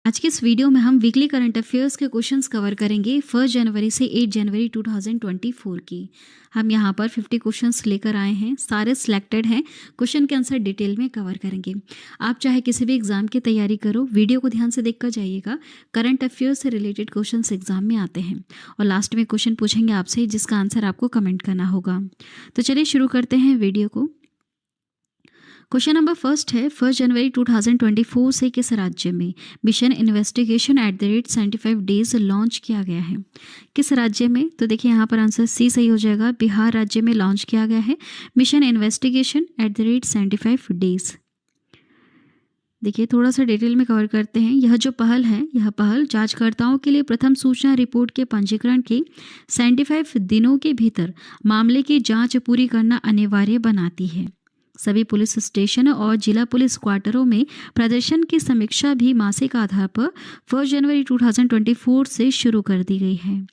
आज के इस वीडियो में हम वीकली करंट अफेयर्स के क्वेश्चंस कवर करेंगे 1 जनवरी से 8 जनवरी 2024 की। हम यहाँ पर 50 क्वेश्चंस लेकर आए हैं, सारे सिलेक्टेड हैं। क्वेश्चन के आंसर डिटेल में कवर करेंगे। आप चाहे किसी भी एग्जाम की तैयारी करो, वीडियो को ध्यान से देखकर जाइएगा। करंट अफेयर्स से रिलेटेड क्वेश्चंस एग्जाम में आते हैं और लास्ट में क्वेश्चन पूछेंगे आपसे जिसका आंसर आपको कमेंट करना होगा। तो चलिए शुरू करते हैं वीडियो को। क्वेश्चन नंबर फर्स्ट है, 1 जनवरी 2024 से किस राज्य में मिशन इन्वेस्टिगेशन @75 डेज लॉन्च किया गया है? किस राज्य में? तो देखिए यहाँ पर आंसर सी सही हो जाएगा। बिहार राज्य में लॉन्च किया गया है मिशन इन्वेस्टिगेशन @75 डेज। देखिए थोड़ा सा डिटेल में कवर करते हैं। यह जो पहल है, यह पहल जांचकर्ताओं के लिए प्रथम सूचना रिपोर्ट के पंजीकरण के 75 दिनों के भीतर मामले की जांच पूरी करना अनिवार्य बनाती है। सभी पुलिस स्टेशन और जिला पुलिस क्वार्टरों में प्रदर्शन की समीक्षा भी मासिक आधार पर 1 जनवरी 2024 से शुरू कर दी गई है।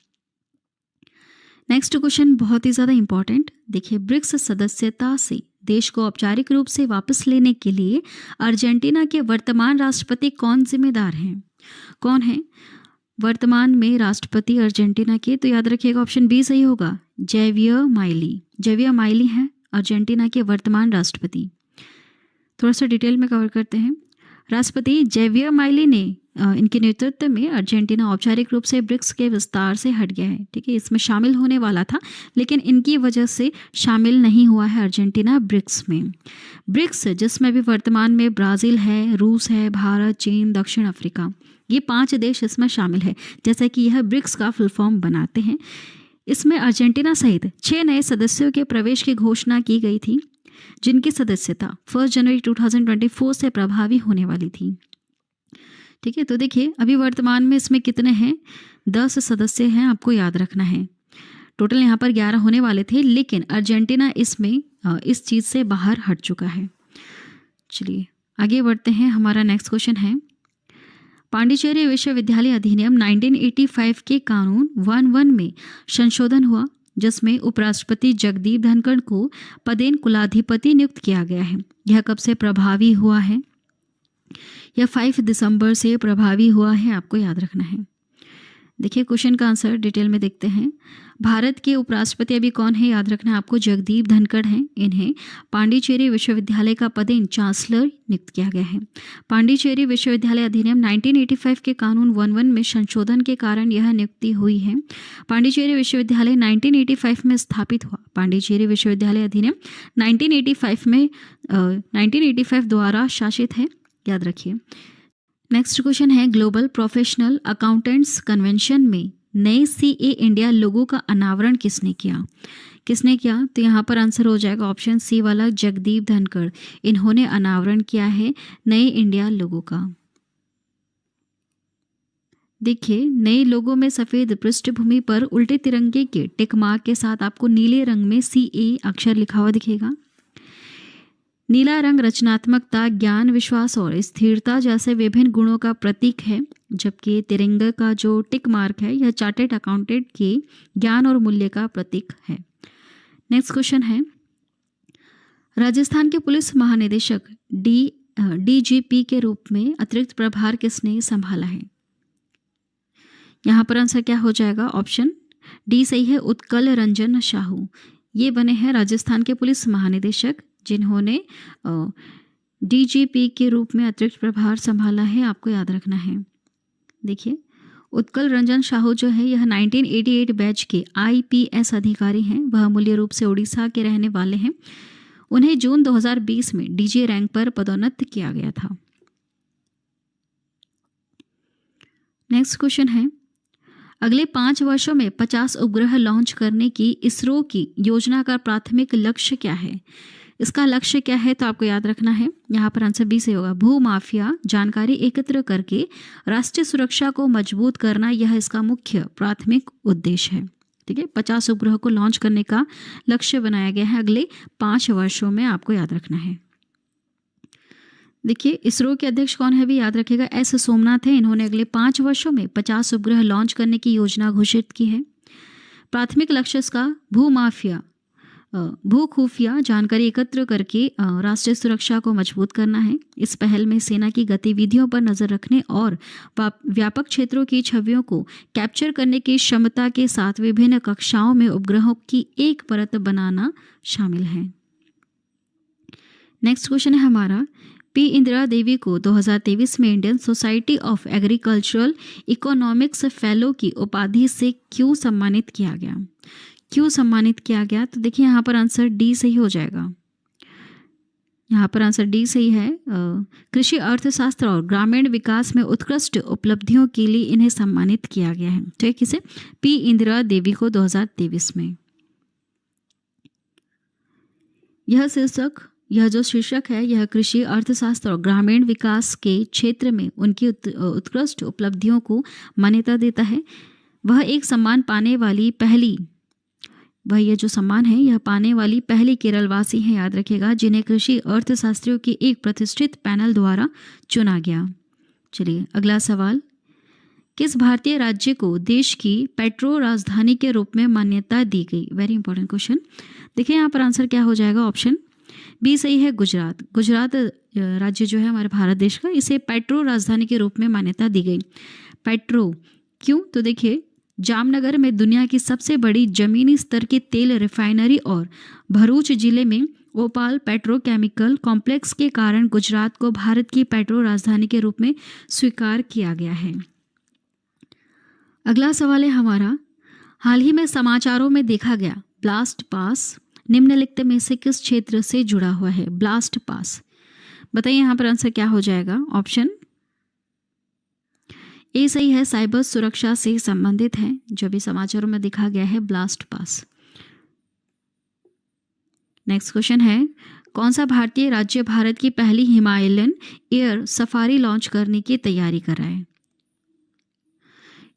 नेक्स्ट क्वेश्चन बहुत ही ज़्यादा इंपॉर्टेंट। देखिए, ब्रिक्स सदस्यता से देश को औपचारिक रूप से वापस लेने के लिए अर्जेंटीना के वर्तमान राष्ट्रपति कौन जिम्मेदार हैं? कौन है वर्तमान में राष्ट्रपति अर्जेंटीना के? तो याद रखिएगा ऑप्शन बी सही होगा, जैवियर माइली। जैवियर माइली हैं अर्जेंटीना के वर्तमान राष्ट्रपति। थोड़ा सा डिटेल में कवर करते हैं। राष्ट्रपति जैवियर माइली ने इनके नेतृत्व में अर्जेंटीना औपचारिक रूप से ब्रिक्स के विस्तार से हट गया है। ठीक है, इसमें शामिल होने वाला था लेकिन इनकी वजह से शामिल नहीं हुआ है अर्जेंटीना ब्रिक्स में। ब्रिक्स जिसमें भी वर्तमान में ब्राज़ील है, रूस है, भारत, चीन, दक्षिण अफ्रीका, ये 5 देश इसमें शामिल है। जैसा कि यह ब्रिक्स का फुल फॉर्म बनाते हैं। इसमें अर्जेंटीना सहित 6 नए सदस्यों के प्रवेश की घोषणा की गई थी जिनकी सदस्यता 1 जनवरी 2024 से प्रभावी होने वाली थी। ठीक है, तो देखिए अभी वर्तमान में इसमें कितने हैं? 10 सदस्य हैं, आपको याद रखना है। टोटल यहाँ पर 11 होने वाले थे लेकिन अर्जेंटीना इसमें इस चीज़ से बाहर हट चुका है। चलिए आगे बढ़ते हैं। हमारा नेक्स्ट क्वेश्चन है, पांडिचेरी विश्वविद्यालय अधिनियम 1985 के कानून 11 में संशोधन हुआ जिसमें उपराष्ट्रपति जगदीप धनखड़ को पदेन कुलाधिपति नियुक्त किया गया है। यह कब से प्रभावी हुआ है? यह 5 दिसंबर से प्रभावी हुआ है, आपको याद रखना है। देखिए क्वेश्चन का आंसर डिटेल में देखते हैं। भारत के उपराष्ट्रपति अभी कौन है? याद रखना है आपको, जगदीप धनखड़ हैं। इन्हें पांडिचेरी विश्वविद्यालय का पदेन चांसलर नियुक्त किया गया है। पांडिचेरी विश्वविद्यालय अधिनियम 1985 के कानून 11 में संशोधन के कारण यह नियुक्ति हुई है। पांडिचेरी विश्वविद्यालय 1985 में स्थापित हुआ। पांडिचेरी विश्वविद्यालय अधिनियम 1985 द्वारा शासित है, याद रखिए। नेक्स्ट क्वेश्चन है, ग्लोबल प्रोफेशनल अकाउंटेंट्स कन्वेंशन में नए सीए इंडिया लोगो का अनावरण किसने किया? किसने किया? तो यहाँ पर आंसर हो जाएगा ऑप्शन सी वाला, जगदीप धनखड़। इन्होंने अनावरण किया है नए इंडिया लोगो का। देखिए नए लोगों में सफ़ेद पृष्ठभूमि पर उल्टे तिरंगे के टिक मार्क के साथ आपको नीले रंग में सीए अक्षर लिखा हुआ दिखेगा। नीला रंग रचनात्मकता, ज्ञान, विश्वास और स्थिरता जैसे विभिन्न गुणों का प्रतीक है, जबकि तिरंगे का जो टिक मार्क है यह चार्टर्ड अकाउंटेंट के ज्ञान और मूल्य का प्रतीक है। नेक्स्ट क्वेश्चन है, राजस्थान के पुलिस महानिदेशक डीजीपी के रूप में अतिरिक्त प्रभार किसने संभाला है? यहाँ पर आंसर क्या हो जाएगा? ऑप्शन डी सही है, उत्कल रंजन साहू। ये बने हैं राजस्थान के पुलिस महानिदेशक जिन्होंने डीजीपी के रूप में अतिरिक्त प्रभार संभाला है, आपको याद रखना है। देखिए उत्कल रंजन साहू जो है यह 1988 बैच के आईपीएस अधिकारी हैं। वह मूल्य रूप से उड़ीसा के रहने वाले हैं। उन्हें जून 2020 में डीजी रैंक पर पदोन्नत किया गया था। नेक्स्ट क्वेश्चन है, अगले 5 वर्षों में 50 उपग्रह लॉन्च करने की इसरो की योजना का प्राथमिक लक्ष्य क्या है? इसका लक्ष्य क्या है? तो आपको याद रखना है, यहाँ पर आंसर बी से होगा, भू माफिया जानकारी एकत्र करके राष्ट्रीय सुरक्षा को मजबूत करना, यह इसका मुख्य प्राथमिक उद्देश्य है। ठीक है, 50 उपग्रह को लॉन्च करने का लक्ष्य बनाया गया है अगले 5 वर्षों में, आपको याद रखना है। देखिए इसरो के अध्यक्ष कौन है भी याद रखिएगा, एस सोमनाथ है। इन्होंने अगले 5 वर्षों में 50 उपग्रह लॉन्च करने की योजना घोषित की है। प्राथमिक लक्ष्य इसका भू माफिया भू खुफिया जानकारी एकत्र करके राष्ट्रीय सुरक्षा को मजबूत करना है। इस पहल में सेना की गतिविधियों पर नज़र रखने और व्यापक क्षेत्रों की छवियों को कैप्चर करने की क्षमता के साथ विभिन्न कक्षाओं में उपग्रहों की एक परत बनाना शामिल है। नेक्स्ट क्वेश्चन है हमारा, पी इंदिरा देवी को 2023 में Indian society of agricultural economics fellow की उपाधि से क्यों सम्मानित किया गया? क्यों सम्मानित किया गया? तो देखिए यहाँ पर आंसर डी सही हो जाएगा। यहाँ पर आंसर डी सही है। कृषि अर्थशास्त्र और ग्रामीण विकास में उत्कृष्ट उपलब्धियों के लिए इन्हें सम्मानित किया गया है। ठीक, किसे? पी इंदिरा देवी को 2023 में। यह जो शीर्षक है यह कृषि अर्थशास्त्र और ग्रामीण विकास के क्षेत्र में उनकी उत्कृष्ट उपलब्धियों को मान्यता देता है। वह एक सम्मान पाने वाली पहली यह जो सम्मान है यह पाने वाली पहली केरलवासी हैं, याद रखिएगा, जिन्हें कृषि अर्थशास्त्रियों के एक प्रतिष्ठित पैनल द्वारा चुना गया। चलिए अगला सवाल, किस भारतीय राज्य को देश की पेट्रो राजधानी के रूप में मान्यता दी गई? Very important question. देखिए यहाँ पर आंसर क्या हो जाएगा? ऑप्शन बी सही है, गुजरात। गुजरात राज्य जो है हमारे भारत देश का, इसे पेट्रो राजधानी के रूप में मान्यता दी गई। पेट्रो क्यों? तो देखिए जामनगर में दुनिया की सबसे बड़ी जमीनी स्तर की तेल रिफाइनरी और भरूच जिले में ओपाल पेट्रोकेमिकल कॉम्प्लेक्स के कारण गुजरात को भारत की पेट्रो राजधानी के रूप में स्वीकार किया गया है। अगला सवाल है हमारा, हाल ही में समाचारों में देखा गया ब्लास्ट पास निम्नलिखित में से किस क्षेत्र से जुड़ा हुआ है? ब्लास्ट पास, बताइए यहाँ पर आंसर क्या हो जाएगा? ऑप्शन ए सही है, साइबर सुरक्षा से संबंधित है, जो भी समाचारों में दिखा गया है ब्लास्ट पास। नेक्स्ट क्वेश्चन है, कौन सा भारतीय राज्य भारत की पहली हिमालयन एयर सफारी लॉन्च करने की तैयारी कर रहा है?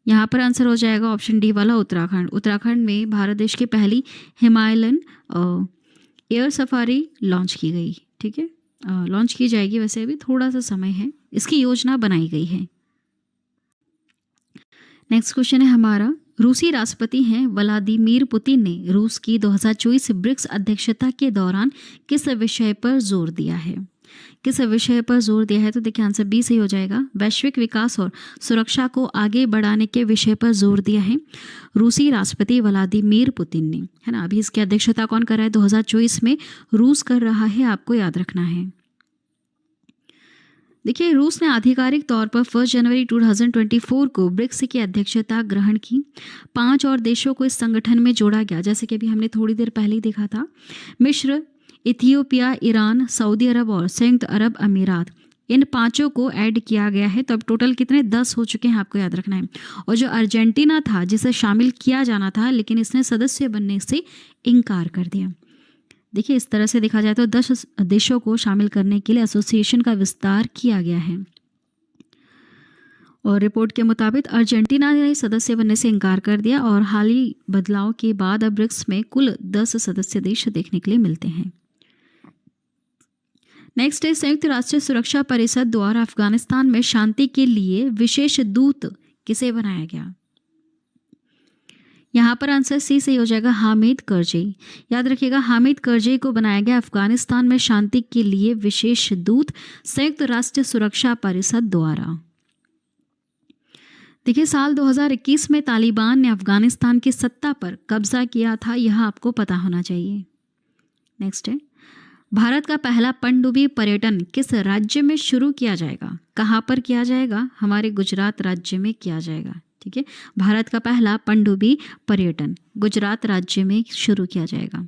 यहाँ पर आंसर हो जाएगा ऑप्शन डी वाला, उत्तराखंड। उत्तराखंड में भारत देश की पहली हिमालयन एयर सफारी लॉन्च की गई। ठीक है, लॉन्च की जाएगी, वैसे अभी थोड़ा सा समय है, इसकी योजना बनाई गई है। नेक्स्ट क्वेश्चन है हमारा, रूसी राष्ट्रपति हैं व्लादिमीर पुतिन ने रूस की 2024 ब्रिक्स अध्यक्षता के दौरान किस विषय पर जोर दिया है? किस विषय पर जोर दिया है? तो देखिए आंसर बी सही हो जाएगा, वैश्विक विकास और सुरक्षा को आगे बढ़ाने के विषय पर जोर दिया है रूसी राष्ट्रपति व्लादिमीर पुतिन ने, है ना। अभी इसकी अध्यक्षता कौन कर रहा है? 2024 में रूस कर रहा है, आपको याद रखना है। देखिए रूस ने आधिकारिक तौर पर 1 जनवरी 2024 को ब्रिक्स की अध्यक्षता ग्रहण की। 5 और देशों को इस संगठन में जोड़ा गया, जैसे कि अभी हमने थोड़ी देर पहले ही देखा था। मिस्र, इथियोपिया, ईरान, सऊदी अरब और संयुक्त अरब अमीरात, इन 5 को ऐड किया गया है। तो अब टोटल कितने 10 हो चुके हैं, आपको याद रखना है। और जो अर्जेंटीना था जिसे शामिल किया जाना था, लेकिन इसने सदस्य बनने से इनकार कर दिया। देखिए इस तरह से देखा जाए तो 10 देशों को शामिल करने के लिए एसोसिएशन का विस्तार किया गया है। और रिपोर्ट के मुताबिक अर्जेंटीना ने सदस्य बनने से इनकार कर दिया और हाल ही बदलाव के बाद अब ब्रिक्स में कुल 10 सदस्य देश देखने के लिए मिलते हैं। नेक्स्ट है, संयुक्त राष्ट्र सुरक्षा परिषद द्वारा अफगानिस्तान में शांति के लिए विशेष दूत किसे बनाया गया? यहाँ पर आंसर सी सही हो जाएगा, हामिद करजई। याद रखिएगा, हामिद करजई को बनाया गया अफगानिस्तान में शांति के लिए विशेष दूत संयुक्त राष्ट्र सुरक्षा परिषद द्वारा। देखिए साल 2021 में तालिबान ने अफगानिस्तान की सत्ता पर कब्जा किया था, यह आपको पता होना चाहिए। नेक्स्ट है, भारत का पहला पनडुब्बी पर्यटन किस राज्य में शुरू किया जाएगा? कहाँ पर किया जाएगा? हमारे गुजरात राज्य में किया जाएगा। ठीक है, भारत का पहला पनडुब्बी पर्यटन गुजरात राज्य में शुरू किया जाएगा।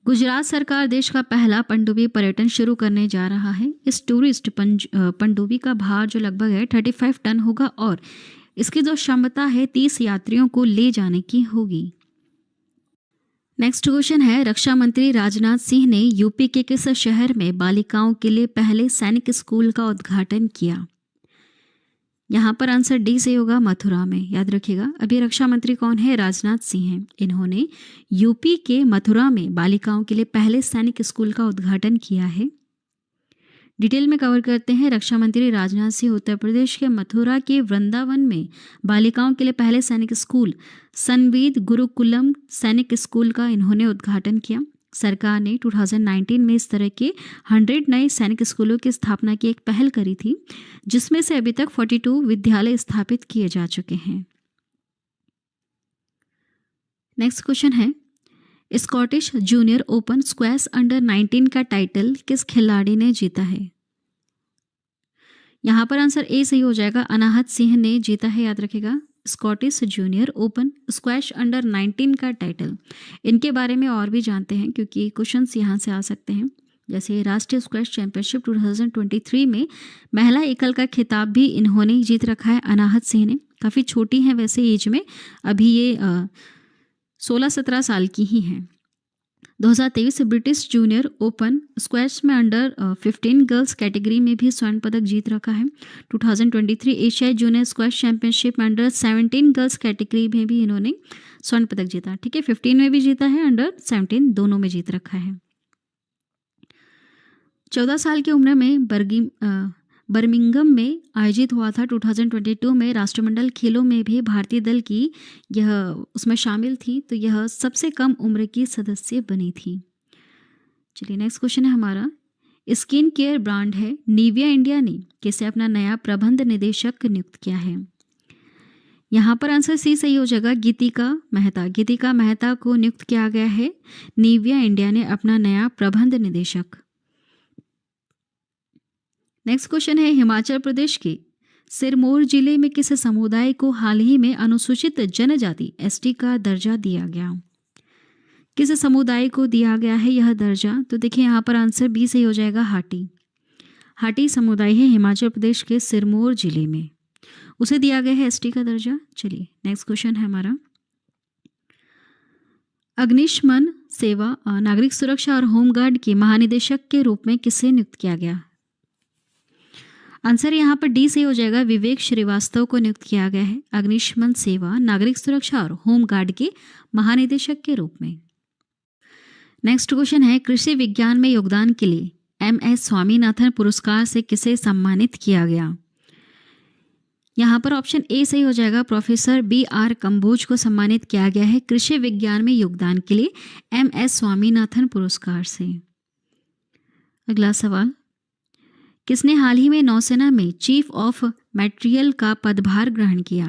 गुजरात सरकार देश का पहला पनडुब्बी पर्यटन शुरू करने जा रहा है। इस टूरिस्ट पनडुब्बी का भार जो लगभग है 35 टन होगा और इसकी जो क्षमता है 30 यात्रियों को ले जाने की होगी। नेक्स्ट क्वेश्चन है, रक्षा मंत्री राजनाथ सिंह ने यूपी के किस शहर में बालिकाओं के लिए पहले सैनिक स्कूल का उद्घाटन किया? यहाँ पर आंसर डी से होगा, मथुरा में। याद रखिएगा, अभी रक्षा मंत्री कौन है? राजनाथ सिंह हैं। इन्होंने यूपी के मथुरा में बालिकाओं के लिए पहले सैनिक स्कूल का उद्घाटन किया है। डिटेल में कवर करते हैं। रक्षा मंत्री राजनाथ सिंह उत्तर प्रदेश के मथुरा के वृंदावन में बालिकाओं के लिए पहले सैनिक स्कूल संवीद गुरुकुलम सैनिक स्कूल का इन्होंने उद्घाटन किया। सरकार ने 2019 में इस तरह के 100 नए सैनिक स्कूलों की स्थापना की एक पहल करी थी, जिसमें से अभी तक 42 विद्यालय स्थापित किए जा चुके हैं। नेक्स्ट क्वेश्चन है, Scottish junior open squash under 19 का टाइटल किस खिलाड़ी ने जीता है? यहाँ पर आंसर ए सही हो जाएगा, अनाहत सिंह ने जीता है। याद रखेगा, Scottish junior open squash under 19 का टाइटल। इनके बारे में और भी जानते हैं क्योंकि क्वेश्चंस यहाँ से आ सकते हैं। जैसे राष्ट्रीय स्क्वैश चैंपियनशिप 2023 में महिला एकल का खिताब भी इन्होंने जीत रखा है, अनाहत सिंह ने। काफ़ी छोटी हैं वैसे एज में, अभी ये 16-17 साल की ही हैं। 2023 ब्रिटिश जूनियर ओपन स्क्वैश में अंडर 15 गर्ल्स कैटेगरी में भी स्वर्ण पदक जीत रखा है। 2023 एशियाई जूनियर स्क्वैश चैंपियनशिप में अंडर 17 गर्ल्स कैटेगरी में भी इन्होंने स्वर्ण पदक जीता। ठीक है, 15 में भी जीता है, अंडर 17 दोनों में जीत रखा है। 14 साल की उम्र में बर्मिंघम में आयोजित हुआ था 2022 में राष्ट्रमंडल खेलों में भी भारतीय दल की यह उसमें शामिल थी, तो यह सबसे कम उम्र की सदस्य बनी थी। चलिए नेक्स्ट क्वेश्चन है हमारा, स्किन केयर ब्रांड है निविया इंडिया ने किसे अपना नया प्रबंध निदेशक नियुक्त किया है? यहाँ पर आंसर सी सही हो जाएगा, गीतिका मेहता। गीतिका मेहता को नियुक्त किया गया है निविया इंडिया ने अपना नया प्रबंध निदेशक। नेक्स्ट क्वेश्चन है, हिमाचल प्रदेश के सिरमौर जिले में किस समुदाय को हाल ही में अनुसूचित जनजाति एसटी का दर्जा दिया गया? किस समुदाय को दिया गया है यह दर्जा? तो देखिए यहाँ पर आंसर बी सही हो जाएगा, हाटी। हाटी समुदाय है हिमाचल प्रदेश के सिरमौर जिले में, उसे दिया गया है एसटी का दर्जा। चलिए नेक्स्ट क्वेश्चन है हमारा, अग्निशमन सेवा नागरिक सुरक्षा और होमगार्ड के महानिदेशक के रूप में किसे नियुक्त किया गया? आंसर यहाँ पर डी से हो जाएगा, विवेक श्रीवास्तव को नियुक्त किया गया है अग्निशमन सेवा नागरिक सुरक्षा और होमगार्ड के महानिदेशक के रूप में। नेक्स्ट क्वेश्चन है, कृषि विज्ञान में योगदान के लिए MS स्वामीनाथन पुरस्कार से किसे सम्मानित किया गया? यहाँ पर ऑप्शन ए सही हो जाएगा, प्रोफेसर BR कंबोज को सम्मानित किया गया है कृषि विज्ञान में योगदान के लिए MS स्वामीनाथन पुरस्कार से। अगला सवाल, किसने हाल ही में नौसेना में चीफ ऑफ मटेरियल का पदभार ग्रहण किया?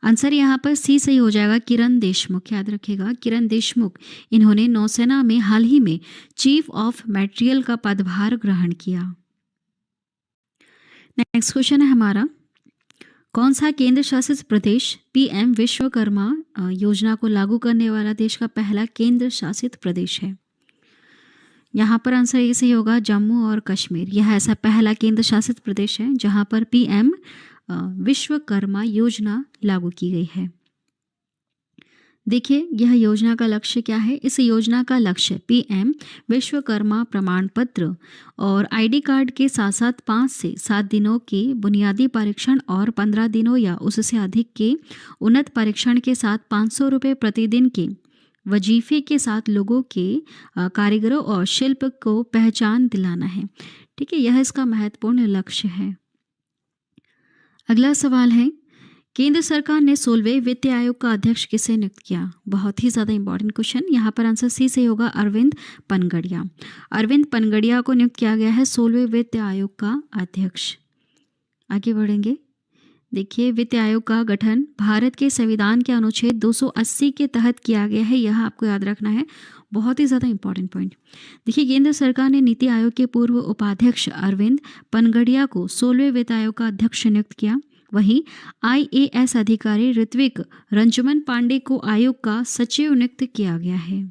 आंसर यहाँ पर सी सही हो जाएगा, किरण देशमुख। याद रखिएगा, किरण देशमुख इन्होंने नौसेना में हाल ही में चीफ ऑफ मटेरियल का पदभार ग्रहण किया। नेक्स्ट क्वेश्चन है हमारा, कौन सा केंद्र शासित प्रदेश PM विश्वकर्मा योजना को लागू करने वाला देश का पहला केंद्र शासित प्रदेश है? यहाँ पर आंसर ये सही होगा, जम्मू और कश्मीर। यह ऐसा पहला केंद्र शासित प्रदेश है जहाँ पर PM विश्वकर्मा योजना लागू की गई है। देखिए यह योजना का लक्ष्य क्या है? इस योजना का लक्ष्य PM विश्वकर्मा प्रमाण पत्र और ID कार्ड के साथ साथ 5 से 7 दिनों के बुनियादी परीक्षण और 15 दिनों या उससे अधिक के उन्नत परीक्षण के साथ 500 रुपये प्रतिदिन के वजीफे के साथ लोगों के कारीगरों और शिल्प को पहचान दिलाना है। ठीक है, यह इसका महत्वपूर्ण लक्ष्य है। अगला सवाल है, केंद्र सरकार ने 16वें वित्त आयोग का अध्यक्ष किसे नियुक्त किया? बहुत ही ज़्यादा इंपॉर्टेंट क्वेश्चन। यहाँ पर आंसर सी से होगा, अरविंद पनगड़िया। अरविंद पनगड़िया को नियुक्त किया गया है 16वें वित्त आयोग का अध्यक्ष। आगे बढ़ेंगे। देखिए, वित्त आयोग का गठन भारत के संविधान के अनुच्छेद 280 के तहत किया गया है, यह आपको याद रखना है, बहुत ही ज़्यादा इंपॉर्टेंट पॉइंट। देखिए, केंद्र सरकार ने नीति आयोग के पूर्व उपाध्यक्ष अरविंद पनगड़िया को 16वें वित्त आयोग का अध्यक्ष नियुक्त किया। वहीं IAS अधिकारी ऋत्विक रंजमन पांडे को आयोग का सचिव नियुक्त किया गया है।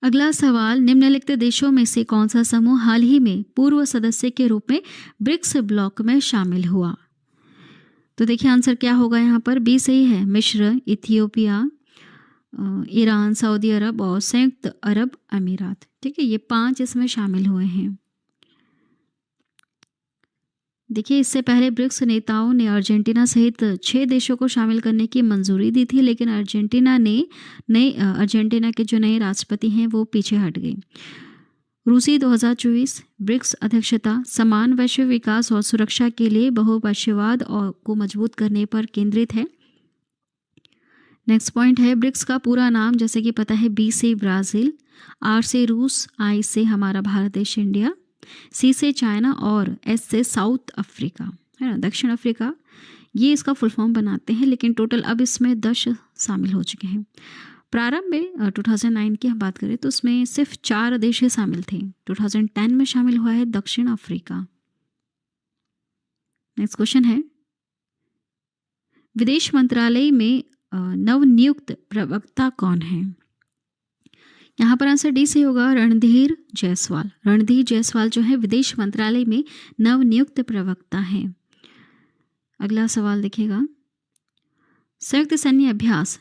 अगला सवाल, निम्नलिखित देशों में से कौन सा समूह हाल ही में पूर्व सदस्य के रूप में ब्रिक्स ब्लॉक में शामिल हुआ? तो देखिए आंसर क्या होगा, यहाँ पर बी सही है, मिस्र, इथियोपिया, ईरान, सऊदी अरब और संयुक्त अरब अमीरात। ठीक है, ये 5 इसमें शामिल हुए हैं। देखिए, इससे पहले ब्रिक्स नेताओं ने अर्जेंटीना सहित 6 देशों को शामिल करने की मंजूरी दी थी, लेकिन अर्जेंटीना के जो नए राष्ट्रपति हैं वो पीछे हट गए। रूसी 2024 ब्रिक्स अध्यक्षता समान वैश्विक विकास और सुरक्षा के लिए बहुपक्षीयवाद और को मजबूत करने पर केंद्रित है। नेक्स्ट पॉइंट है ब्रिक्स का पूरा नाम, जैसे कि पता है, बी से ब्राज़ील, आर से रूस, आई से हमारा भारत देश इंडिया, सी से चाइना और एस से साउथ अफ्रीका, है ना, दक्षिण अफ्रीका। ये इसका फुल फॉर्म बनाते हैं, लेकिन टोटल अब इसमें 10 शामिल हो चुके हैं। प्रारंभ में 2009 की हम बात करें तो उसमें सिर्फ 4 देश ही शामिल थे। 2010 में शामिल हुआ है दक्षिण अफ्रीका। नेक्स्ट क्वेश्चन है विदेश मंत्रालय में नवनियुक्त प्रवक्ता कौन है? यहाँ पर आंसर डी से होगा, रणधीर जायसवाल। रणधीर जायसवाल जो है विदेश मंत्रालय में नवनियुक्त प्रवक्ता हैं। अगला सवाल देखिएगा, संयुक्त सैन्य अभ्यास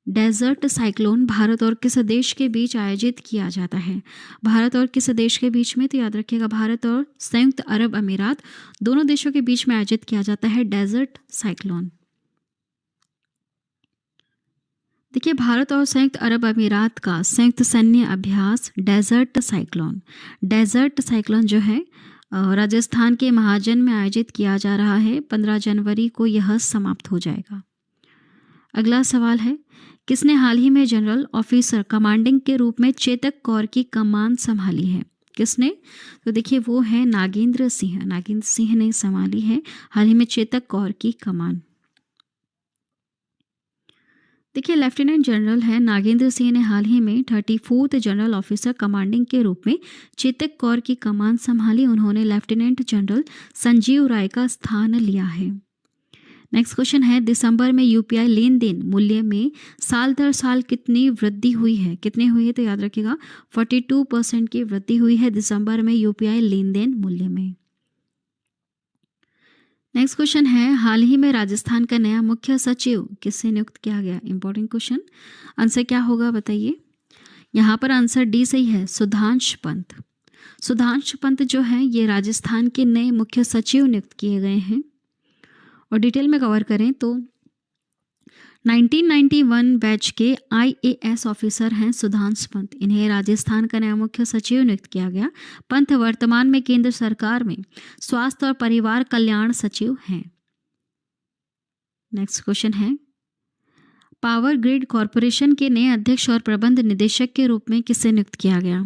डेजर्ट साइक्लोन भारत और किस देश के बीच आयोजित किया जाता है? भारत और किस देश के बीच में? तो याद रखिएगा, भारत और संयुक्त अरब अमीरात दोनों देशों के बीच में आयोजित किया जाता है डेजर्ट साइक्लोन। देखिए, भारत और संयुक्त अरब अमीरात का संयुक्त सैन्य अभ्यास डेजर्ट साइक्लोन जो है राजस्थान के महाजन में आयोजित किया जा रहा है। 15 जनवरी को यह समाप्त हो जाएगा। अगला सवाल है, किसने हाल ही में जनरल ऑफिसर कमांडिंग के रूप में चेतक कौर की कमान संभाली है? किसने? तो देखिए, वो है नागेंद्र सिंह। नागेंद्र सिंह ने संभाली है हाल ही में चेतक कौर की कमान। देखिए, लेफ्टिनेंट जनरल है नागेंद्र सिंह ने हाल ही में 34th जनरल ऑफिसर कमांडिंग के रूप में चेतक कौर की कमान संभाली। उन्होंने लेफ्टिनेंट जनरल संजीव राय का स्थान लिया है। नेक्स्ट क्वेश्चन है, दिसंबर में यूपीआई लेन देन मूल्य में साल दर साल कितनी वृद्धि हुई है? कितने हुई है? तो याद रखिएगा 42% की वृद्धि हुई है दिसंबर में यूपीआई लेन देन मूल्य में। नेक्स्ट क्वेश्चन है, हाल ही में राजस्थान का नया मुख्य सचिव किससे नियुक्त किया गया? Important question. आंसर क्या होगा बताइए? यहाँ पर आंसर डी सही है, सुधांश पंत। सुधांश पंत जो है ये राजस्थान के नए मुख्य सचिव नियुक्त किए गए हैं। और डिटेल में कवर करें तो 1991 बैच के IAS ऑफिसर हैं सुधांश पंत। इन्हें राजस्थान का नया मुख्य सचिव नियुक्त किया गया। पंत वर्तमान में केंद्र सरकार में स्वास्थ्य और परिवार कल्याण सचिव हैं। नेक्स्ट क्वेश्चन है, पावर ग्रिड कॉरपोरेशन के नए अध्यक्ष और प्रबंध निदेशक के रूप में किसे नियुक्त किया गया?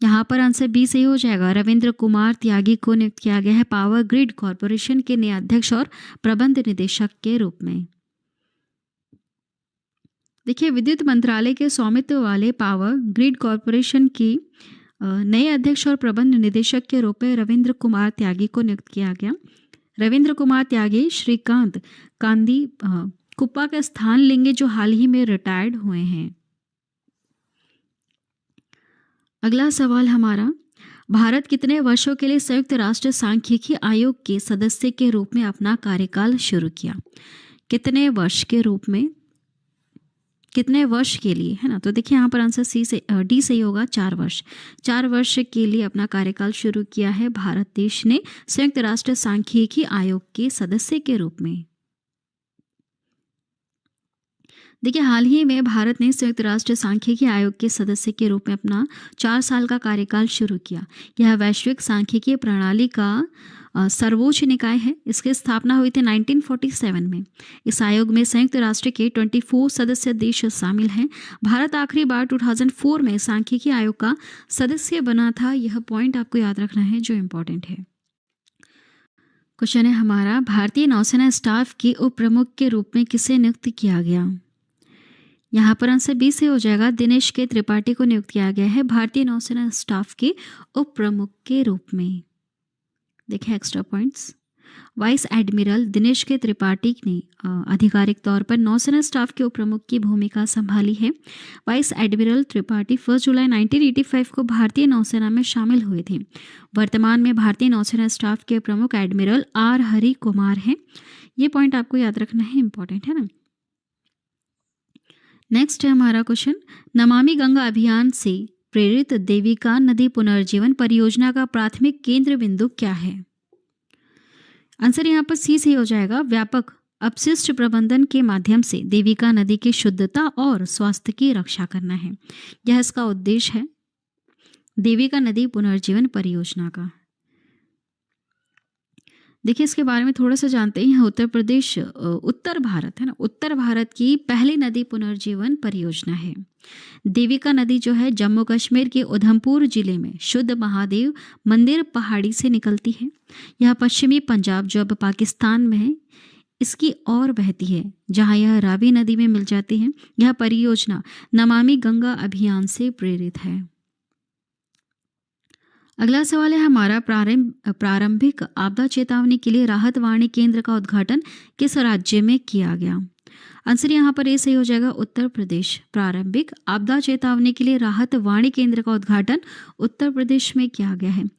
यहाँ पर आंसर बी सही हो जाएगा, रविंद्र कुमार त्यागी को नियुक्त किया गया है पावर ग्रिड कॉरपोरेशन के नए अध्यक्ष और प्रबंध निदेशक के रूप में। देखिए, विद्युत मंत्रालय के स्वामित्व वाले पावर ग्रिड कॉरपोरेशन की नए अध्यक्ष और प्रबंध निदेशक के रूप में रविंद्र कुमार त्यागी को नियुक्त किया गया। रविंद्र कुमार त्यागी श्रीकांत कांदी कुप्पा का स्थान लेंगे जो हाल ही में रिटायर्ड हुए हैं। अगला सवाल हमारा, भारत कितने वर्षों के लिए संयुक्त राष्ट्र सांख्यिकी आयोग के सदस्य के रूप में अपना कार्यकाल शुरू किया? कितने वर्ष के रूप में, कितने वर्ष के लिए, है ना? तो देखिए, यहाँ पर आंसर सी से डी सही होगा, 4 वर्ष। 4 वर्ष के लिए अपना कार्यकाल शुरू किया है भारत देश ने संयुक्त राष्ट्र सांख्यिकी आयोग के सदस्य के रूप में। देखिए, हाल ही में भारत ने संयुक्त राष्ट्र सांख्यिकी आयोग के सदस्य के रूप में अपना 4 साल का कार्यकाल शुरू किया। यह वैश्विक सांख्यिकी प्रणाली का सर्वोच्च निकाय है। इसकी स्थापना हुई थी 1947 में। इस आयोग में संयुक्त राष्ट्र के 24 सदस्य देश शामिल हैं। भारत आखिरी बार 2004 में सांख्यिकी आयोग का सदस्य बना था। यह पॉइंट आपको याद रखना है जो इम्पोर्टेंट है। क्वेश्चन है हमारा, भारतीय नौसेना स्टाफ के उप प्रमुख के रूप में किसे नियुक्त किया गया? यहाँ पर आंसर बी से हो जाएगा, दिनेश के त्रिपाठी को नियुक्त किया गया है भारतीय नौसेना स्टाफ के उप प्रमुख के रूप में। देखिए extra points, vice admiral Dinesh के त्रिपाठी ने आधिकारिक तौर पर नौसेना स्टाफ के उप प्रमुख की भूमिका संभाली है। वाइस एडमिरल त्रिपाठी 1 जुलाई 1985 को भारतीय नौसेना में शामिल हुए थे। वर्तमान में भारतीय नौसेना स्टाफ के प्रमुख एडमिरल आर हरि कुमार हैं। ये पॉइंट आपको याद रखना है, इंपॉर्टेंट है ना। नेक्स्ट है हमारा क्वेश्चन, नमामि गंगा अभियान से प्रेरित देविका नदी पुनर्जीवन परियोजना का प्राथमिक केंद्र बिंदु क्या है? आंसर यहाँ पर सी से हो जाएगा, व्यापक अपशिष्ट प्रबंधन के माध्यम से देविका नदी की शुद्धता और स्वास्थ्य की रक्षा करना है। यह इसका उद्देश्य है। देविका नदी पुनर्जीवन परियोजना का। देखिए इसके बारे में थोड़ा सा जानते हैं। यहाँ उत्तर प्रदेश उत्तर भारत है ना, उत्तर भारत की पहली नदी पुनर्जीवन परियोजना है। देविका नदी जो है जम्मू कश्मीर के उधमपुर जिले में शुद्ध महादेव मंदिर पहाड़ी से निकलती है। यह पश्चिमी पंजाब जो अब पाकिस्तान में है इसकी ओर बहती है, जहाँ यह रावी नदी में मिल जाती है। यह परियोजना नमामि गंगा अभियान से प्रेरित है। अगला सवाल है हमारा, प्रारंभिक आपदा चेतावनी के लिए राहत वाणी केंद्र का उद्घाटन किस राज्य में किया गया? आंसर यहाँ पर ए सही हो जाएगा, उत्तर प्रदेश। प्रारंभिक आपदा चेतावनी के लिए राहत वाणी केंद्र का उद्घाटन उत्तर प्रदेश में किया गया है।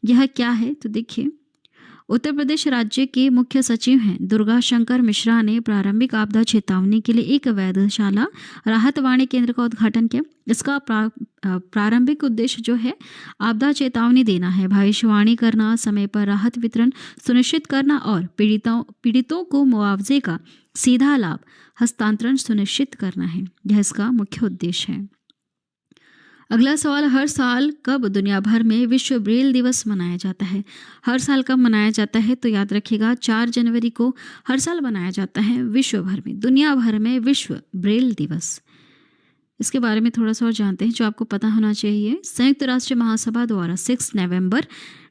यह क्या है? तो देखिए उत्तर प्रदेश राज्य के मुख्य सचिव हैं दुर्गा शंकर मिश्रा ने प्रारंभिक आपदा चेतावनी के लिए एक वेधशाला राहत वाणी केंद्र का उद्घाटन किया। इसका प्रारंभिक उद्देश्य जो है आपदा चेतावनी देना है, भविष्यवाणी करना, समय पर राहत वितरण सुनिश्चित करना और पीड़ितों को मुआवजे का सीधा लाभ हस्तांतरण सुनिश्चित करना है। यह इसका मुख्य उद्देश्य है। अगला सवाल, हर साल कब दुनिया भर में विश्व ब्रेल दिवस मनाया जाता है? हर साल कब मनाया जाता है? तो याद रखिएगा 4 जनवरी को हर साल मनाया जाता है विश्व भर में, दुनिया भर में विश्व ब्रेल दिवस। इसके बारे में थोड़ा सा और जानते हैं जो आपको पता होना चाहिए। संयुक्त राष्ट्र महासभा द्वारा 6 नवंबर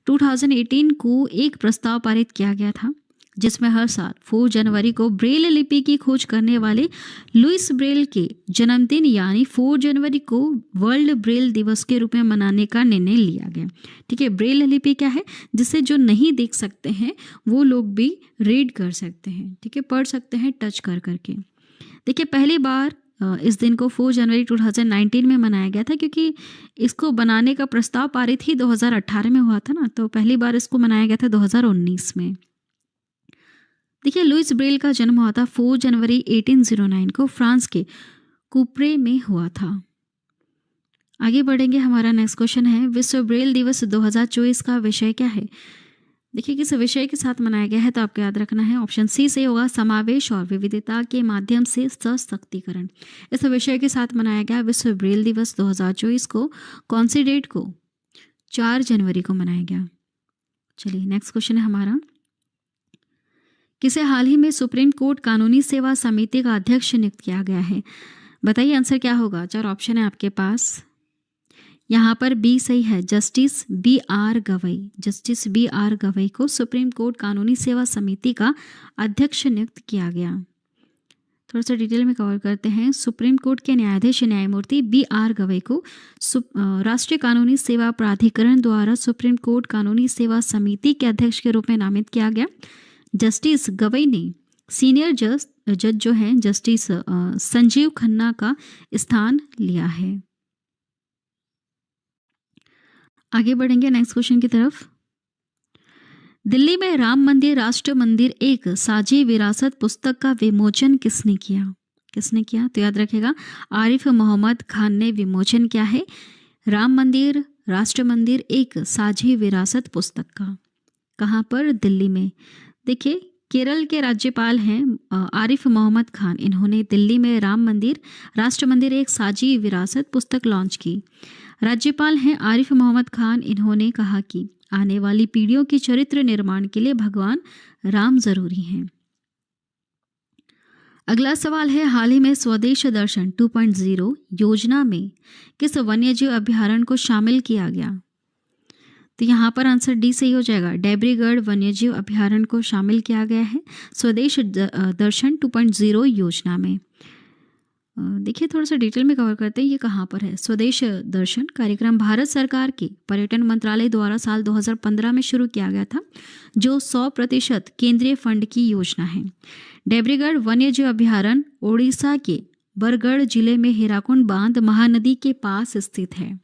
2018 को एक प्रस्ताव पारित किया गया था जिसमें हर साल 4 जनवरी को ब्रेल लिपि की खोज करने वाले लुइस ब्रेल के जन्मदिन यानी 4 जनवरी को वर्ल्ड ब्रेल दिवस के रूप में मनाने का निर्णय लिया गया। ठीक है, ब्रेल लिपि क्या है? जिसे जो नहीं देख सकते हैं वो लोग भी रीड कर सकते हैं, ठीक है, पढ़ सकते हैं टच कर करके। देखिए पहली बार इस दिन को 4 जनवरी 2019 में मनाया गया था, क्योंकि इसको बनाने का प्रस्ताव पारित ही 2018 में हुआ था ना, तो पहली बार इसको मनाया गया था 2019 में। देखिए लुइस ब्रेल का जन्म हुआ था 4 जनवरी 1809 को फ्रांस के कुप्रे में हुआ था। आगे बढ़ेंगे, हमारा नेक्स्ट क्वेश्चन है विश्व ब्रेल दिवस 2024 का विषय क्या है? देखिए किस विषय के साथ मनाया गया है तो आपको याद रखना है। ऑप्शन सी से होगा समावेश और विविधता के माध्यम से सशक्तिकरण। इस विषय के साथ मनाया गया विश्व ब्रेल दिवस 2024 को। कौन सी डेट को? 4 जनवरी को मनाया गया। चलिए नेक्स्ट क्वेश्चन है हमारा, किसे हाल ही में सुप्रीम कोर्ट कानूनी सेवा समिति का अध्यक्ष नियुक्त किया गया है? बताइए आंसर क्या होगा। 4 ऑप्शन है आपके पास। यहाँ पर बी सही है, justice B R Gavai. Justice B R Gavai को सुप्रीम कोर्ट कानूनी सेवा समिति का अध्यक्ष नियुक्त किया गया। थोड़ा सा डिटेल में कवर करते हैं। सुप्रीम कोर्ट के न्यायाधीश न्यायमूर्ति बी आर गवई को राष्ट्रीय कानूनी सेवा प्राधिकरण द्वारा सुप्रीम कोर्ट कानूनी सेवा समिति के अध्यक्ष के रूप में नामित किया गया। जस्टिस गवई ने सीनियर जज जो हैं जस्टिस संजीव खन्ना का स्थान लिया है। आगे बढ़ेंगे नेक्स्ट क्वेश्चन की तरफ। दिल्ली में राम मंदिर राष्ट्र मंदिर एक साझी विरासत पुस्तक का विमोचन किसने किया? किसने किया? तो याद रखेगा आरिफ मोहम्मद खान ने विमोचन किया है राम मंदिर राष्ट्र मंदिर एक साझी विरासत पुस्तक का। कहाँ पर? दिल्ली में। देखिए केरल के राज्यपाल हैं आरिफ मोहम्मद खान। इन्होंने दिल्ली में राम मंदिर राष्ट्र मंदिर एक साझी विरासत पुस्तक लॉन्च की। राज्यपाल हैं आरिफ मोहम्मद खान। इन्होंने कहा कि आने वाली पीढ़ियों के चरित्र निर्माण के लिए भगवान राम जरूरी हैं। अगला सवाल है, हाल ही में स्वदेश दर्शन 2.0 योजना में किस वन्यजीव अभ्यारण्य को शामिल किया गया? तो यहाँ पर आंसर डी सही हो जाएगा, डेब्रीगढ़ वन्यजीव अभ्यारण्य को शामिल किया गया है स्वदेश दर्शन 2.0 योजना में। देखिए थोड़ा सा डिटेल में कवर करते हैं ये कहाँ पर है। स्वदेश दर्शन कार्यक्रम भारत सरकार के पर्यटन मंत्रालय द्वारा साल 2015 में शुरू किया गया था, जो 100% केंद्रीय फंड की योजना है। डेब्रीगढ़ वन्यजीव अभ्यारण्य ओडिशा के बरगढ़ जिले में हीराकुंड बांध महानदी के पास स्थित है।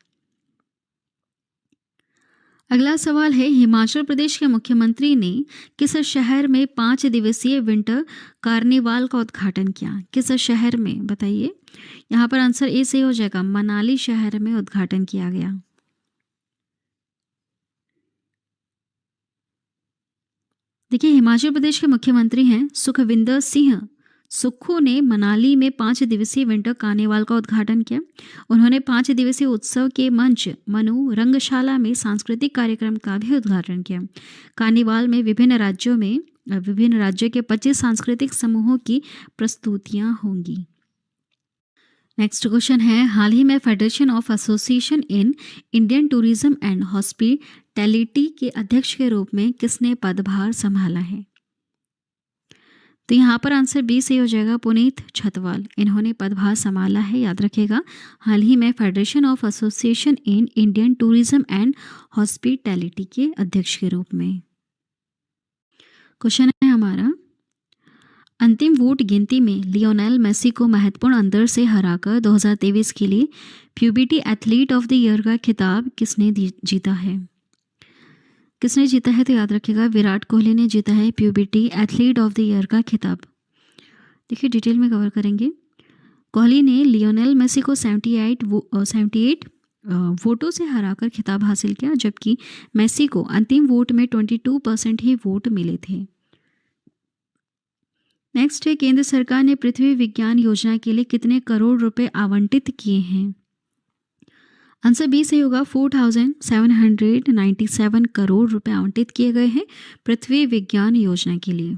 अगला सवाल है, हिमाचल प्रदेश के मुख्यमंत्री ने किस शहर में 5 दिवसीय विंटर कार्निवाल का उद्घाटन किया? किस शहर में बताइए। यहाँ पर आंसर ए से हो जाएगा, मनाली शहर में उद्घाटन किया गया। देखिए हिमाचल प्रदेश के मुख्यमंत्री हैं सुखविंदर सिंह सुक्खू ने मनाली में 5 दिवसीय विंटर कार्निवाल का उद्घाटन किया। उन्होंने 5 दिवसीय उत्सव के मंच मनु रंगशाला में सांस्कृतिक कार्यक्रम का भी उद्घाटन किया। कार्निवाल में विभिन्न राज्यों के 25 सांस्कृतिक समूहों की प्रस्तुतियां होंगी। नेक्स्ट क्वेश्चन है, हाल ही में federation of association in Indian tourism and hospitality के अध्यक्ष के रूप में किसने पदभार संभाला है? तो यहाँ पर आंसर बी सही हो जाएगा, पुनीत छतवाल। इन्होंने पदभार संभाला है, याद रखिएगा। हाल ही में federation of association in Indian tourism and hospitality के अध्यक्ष के रूप में। क्वेश्चन है हमारा, अंतिम वोट गिनती में लियोनेल मेसी को महत्वपूर्ण अंतर से हराकर 2023 के लिए puberty athlete of the year का खिताब किसने जीता है? किसने जीता है? तो याद रखिएगा, विराट कोहली ने जीता है puberty athlete of the year का खिताब। देखिए डिटेल में कवर करेंगे। कोहली ने लियोनेल मेसी को 78 वोटों से हराकर खिताब हासिल किया, जबकि मेसी को अंतिम वोट में 22% ही वोट मिले थे। नेक्स्ट है, केंद्र सरकार ने पृथ्वी विज्ञान योजना के लिए कितने करोड़ रुपए आवंटित किए हैं? आंसर बी सही होगा, 4797 करोड़ रुपए आवंटित किए गए हैं पृथ्वी विज्ञान योजना के लिए।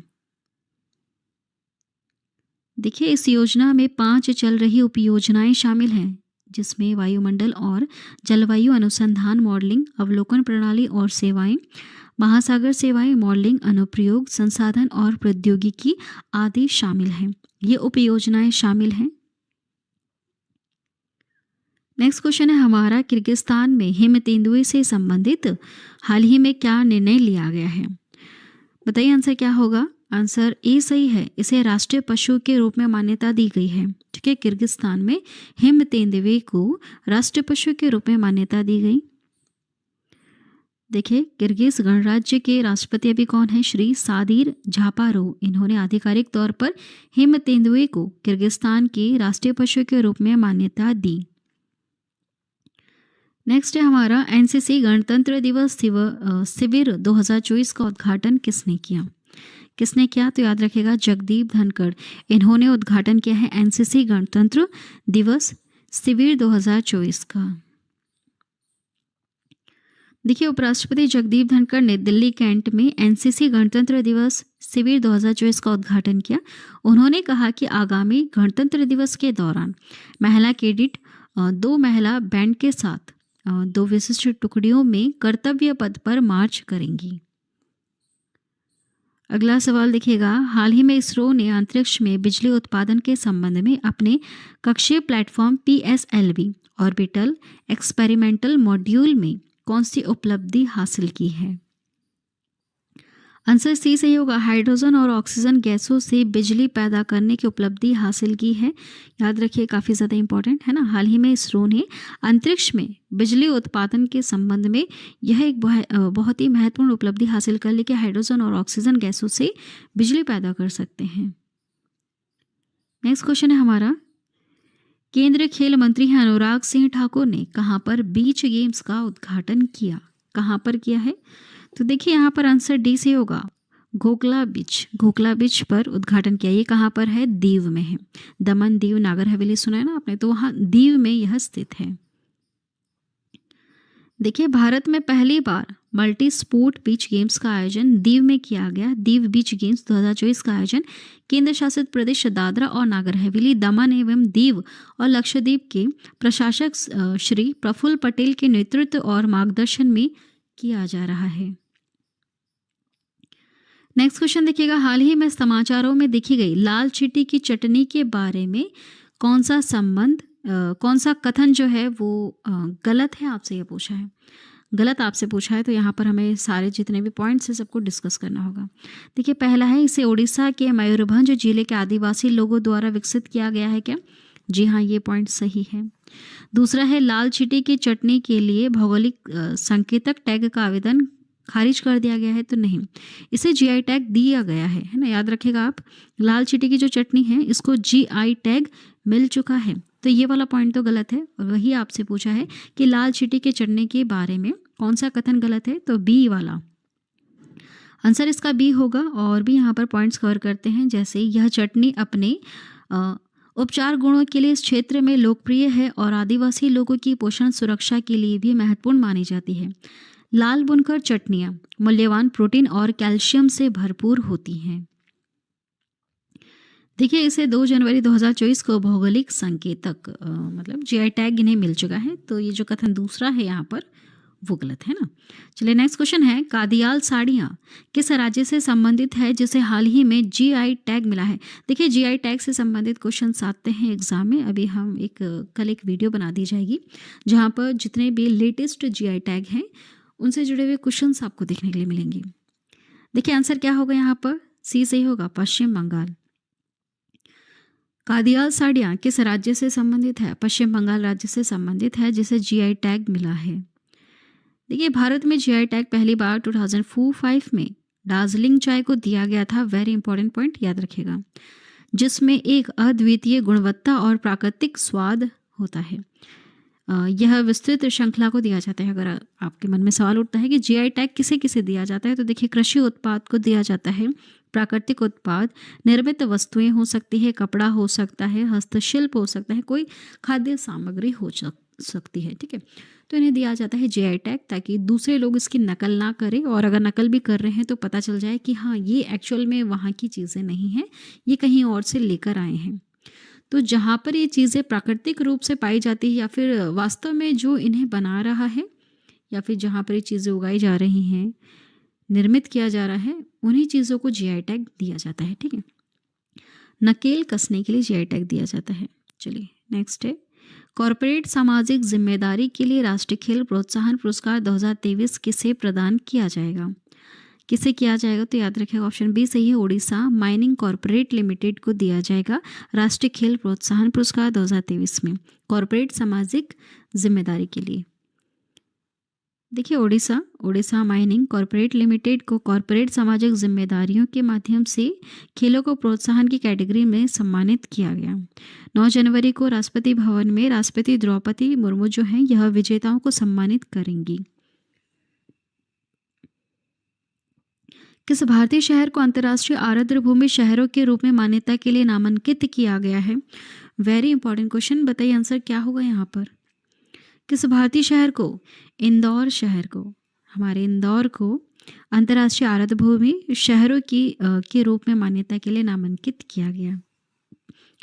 देखिए इस योजना में 5 चल रही उपयोजनाएं शामिल हैं, जिसमें वायुमंडल और जलवायु अनुसंधान मॉडलिंग, अवलोकन प्रणाली और सेवाएं, महासागर सेवाएं, मॉडलिंग, अनुप्रयोग, संसाधन और प्रौद्योगिकी आदि शामिल हैं। ये उपयोजनाएं शामिल हैं। नेक्स्ट क्वेश्चन है हमारा, किर्गिस्तान में हिम तेंदुए से संबंधित हाल ही में क्या निर्णय लिया गया है? बताइए आंसर क्या होगा? आंसर ए सही है, इसे राष्ट्रीय पशु के रूप में मान्यता दी गई है। ठीक है, किर्गिस्तान में हिम तेंदुए को राष्ट्रीय पशु के रूप में मान्यता दी गई। देखिए किर्गिज गणराज्य के राष्ट्रपति अभी कौन है? श्री सादिर जापारोव। इन्होंने आधिकारिक तौर पर हिम तेंदुए को किर्गिस्तान के राष्ट्रीय पशु के रूप में मान्यता दी। नेक्स्ट है हमारा, एनसीसी गणतंत्र दिवस शिविर 2024 का उद्घाटन किसने किया? किसने किया? तो याद रखिएगा, जगदीप धनखड़। इन्होंने उद्घाटन किया है एनसीसी गणतंत्र दिवस शिविर 2024 का। देखिए उपराष्ट्रपति जगदीप धनखड़ ने दिल्ली कैंट में एनसीसी गणतंत्र दिवस शिविर 2024 का उद्घाटन किया। उन्होंने कहा कि आगामी गणतंत्र दिवस के दौरान महिला कैडेट 2 महिला बैंड के साथ 2 विशिष्ट टुकड़ियों में कर्तव्य पथ पर मार्च करेंगी। अगला सवाल देखिएगा, हाल ही में इसरो ने अंतरिक्ष में बिजली उत्पादन के संबंध में अपने कक्षीय platform PSLV orbital experimental module में कौन सी उपलब्धि हासिल की है? आंसर सी सही होगा, हाइड्रोजन और ऑक्सीजन गैसों से बिजली पैदा करने की उपलब्धि हासिल की है। याद रखिए काफ़ी ज़्यादा इंपॉर्टेंट है ना। हाल ही में इसरो ने अंतरिक्ष में बिजली उत्पादन के संबंध में यह एक बहुत ही महत्वपूर्ण उपलब्धि हासिल कर ली कि हाइड्रोजन और ऑक्सीजन गैसों से बिजली पैदा कर सकते हैं। नेक्स्ट क्वेश्चन है हमारा, केंद्रीय खेल मंत्री हैं अनुराग सिंह ठाकुर ने कहाँ पर बीच गेम्स का उद्घाटन किया? कहाँ पर किया है? तो देखिए यहाँ पर आंसर डी से होगा, घोकला बीच पर उद्घाटन किया। ये कहाँ पर है? दीव में है। दमन दीव नागर हवेली सुना है ना आपने, तो वहाँ दीव में यह स्थित है। देखिए भारत में पहली बार मल्टी स्पोर्ट बीच गेम्स का आयोजन दीव में किया गया। दीव बीच गेम्स 2024 का आयोजन केंद्र शासित प्रदेश दादरा और नागर हवेली, दमन एवं दीव और लक्षद्वीप के प्रशासक श्री प्रफुल्ल पटेल के नेतृत्व और मार्गदर्शन में किया जा रहा है। नेक्स्ट क्वेश्चन देखिएगा, हाल ही में समाचारों में देखी गई लाल चींटी की चटनी के बारे में कौन सा कथन जो है वो गलत है? आपसे ये पूछा है, गलत आपसे पूछा है, तो यहाँ पर हमें सारे जितने भी पॉइंट्स हैं सबको डिस्कस करना होगा। देखिए पहला है, इसे उड़ीसा के मयूरभंज जिले के आदिवासी लोगों द्वारा विकसित किया गया है क्या? जी हाँ, ये पॉइंट सही है। दूसरा है, लाल चींटी की चटनी के लिए भौगोलिक संकेतक टैग का आवेदन खारिज कर दिया गया है, तो नहीं, इसे GI टैग दिया गया है ना। याद रखिएगा आप, लाल चींटी की जो चटनी है इसको GI टैग मिल चुका है, तो ये वाला पॉइंट तो गलत है। और वही आपसे पूछा है कि लाल चींटी की चटनी के बारे में कौन सा कथन गलत है, तो बी वाला। आंसर इसका बी होगा। और भी यहाँ पर पॉइंट्स कवर करते हैं, जैसे यह चटनी अपने उपचार गुणों के लिए इस क्षेत्र में लोकप्रिय है और आदिवासी लोगों की पोषण सुरक्षा के लिए भी महत्वपूर्ण मानी जाती है। लाल बुनकर चटनियाँ मूल्यवान प्रोटीन और कैल्शियम से भरपूर होती हैं। देखिए, इसे 2 जनवरी 2024 को भौगोलिक संकेतक मतलब जीआई टैग इन्हें मिल चुका है। तो ये जो कथन दूसरा है यहाँ पर वो गलत है ना। चलिए नेक्स्ट क्वेश्चन है, कादियाल साड़ियाँ किस राज्य से संबंधित है जिसे हाल ही में जीआई टैग मिला है। देखिए, जीआई टैग से संबंधित क्वेश्चन आते हैं एग्जाम में। अभी हम कल एक वीडियो बना दी जाएगी जहाँ पर जितने भी लेटेस्ट जीआई टैग हैं उनसे जुड़े हुए क्वेश्चन आपको देखने के लिए मिलेंगे। देखिए, आंसर क्या होगा यहाँ पर, सी सही होगा, पश्चिम बंगाल। कादियाल साड़ियाँ किस राज्य से संबंधित है, पश्चिम बंगाल राज्य से संबंधित है जिसे जीआई टैग मिला है। देखिए, भारत में जीआई टैग पहली बार 2004-5 में दार्जिलिंग चाय को दिया गया था। वेरी इंपॉर्टेंट पॉइंट याद रखिएगा, जिसमें एक अद्वितीय गुणवत्ता और प्राकृतिक स्वाद होता है। यह विस्तृत श्रृंखला को दिया जाता है। अगर आपके मन में सवाल उठता है कि जीआई टैग किसे किसे दिया जाता है, तो देखिए, कृषि उत्पाद को दिया जाता है, प्राकृतिक उत्पाद, निर्मित वस्तुएं हो सकती है, कपड़ा हो सकता है, हस्तशिल्प हो सकता है, कोई खाद्य सामग्री हो सकती है। ठीक है, तो इन्हें दिया जाता है जीआई टैग ताकि दूसरे लोग इसकी नकल ना करें, और अगर नकल भी कर रहे हैं तो पता चल जाए कि हाँ, ये एक्चुअल में वहाँ की चीज़ें नहीं हैं, ये कहीं और से लेकर आए हैं। तो जहाँ पर ये चीज़ें प्राकृतिक रूप से पाई जाती है या फिर वास्तव में जो इन्हें बना रहा है या फिर जहाँ पर ये चीज़ें उगाई जा रही हैं, निर्मित किया जा रहा है, उन्हीं चीज़ों को जीआई टैग दिया जाता है। ठीक है, नकेल कसने के लिए जीआई टैग दिया जाता है। चलिए नेक्स्ट है, कॉरपोरेट सामाजिक जिम्मेदारी के लिए राष्ट्रीय खेल प्रोत्साहन पुरस्कार 2023 किसे प्रदान किया जाएगा। किसे किया जाएगा, तो याद रखिएगा ऑप्शन बी सही है, ओडिशा माइनिंग कॉरपोरेट लिमिटेड को दिया जाएगा राष्ट्रीय खेल प्रोत्साहन पुरस्कार 2023 में, कॉरपोरेट सामाजिक जिम्मेदारी के लिए। देखिए, ओडिशा माइनिंग कॉरपोरेट लिमिटेड को कॉरपोरेट सामाजिक जिम्मेदारियों के माध्यम से खेलों को प्रोत्साहन की कैटेगरी में सम्मानित किया गया। 9 जनवरी को राष्ट्रपति भवन में राष्ट्रपति द्रौपदी मुर्मू जो हैं यह विजेताओं को सम्मानित करेंगी। किस भारतीय शहर को अंतर्राष्ट्रीय आर्द्र भूमि शहरों के रूप में मान्यता के लिए नामांकित किया गया है। वेरी इंपॉर्टेंट क्वेश्चन, बताइए आंसर क्या होगा यहाँ पर। किस भारतीय शहर को, इंदौर शहर को, हमारे इंदौर को अंतर्राष्ट्रीय आर्द्र भूमि शहरों के रूप में मान्यता के लिए नामांकित किया गया।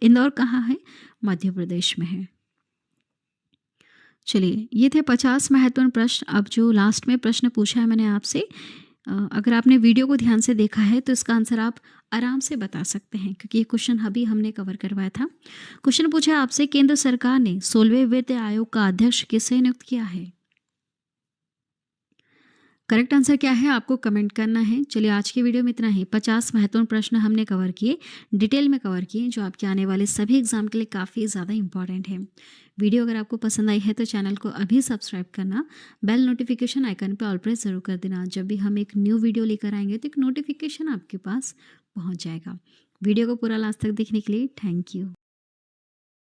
इंदौर कहाँ है, मध्य प्रदेश में है। चलिए, ये थे 50 महत्वपूर्ण प्रश्न। अब जो लास्ट में प्रश्न पूछा है मैंने आपसे, अगर आपने वीडियो को ध्यान से देखा है तो इसका आंसर आप आराम से बता सकते हैं, क्योंकि ये क्वेश्चन अभी हमने कवर करवाया था। क्वेश्चन पूछा आपसे, केंद्र सरकार ने 16वें वित्त आयोग का अध्यक्ष किसे नियुक्त किया है। करेक्ट आंसर क्या है आपको कमेंट करना है। चलिए, आज की वीडियो में इतना ही। 50 महत्वपूर्ण प्रश्न हमने कवर किए, डिटेल में कवर किए, जो आपके आने वाले सभी एग्जाम के लिए काफ़ी ज़्यादा इंपॉर्टेंट है। वीडियो अगर आपको पसंद आई है तो चैनल को अभी सब्सक्राइब करना, बेल नोटिफिकेशन आइकन पर ऑल प्रेस जरूर कर देना। जब भी हम एक न्यू वीडियो लेकर आएंगे तो एक नोटिफिकेशन आपके पास पहुँच जाएगा। वीडियो को पूरा लास्ट तक देखने के लिए थैंक यू।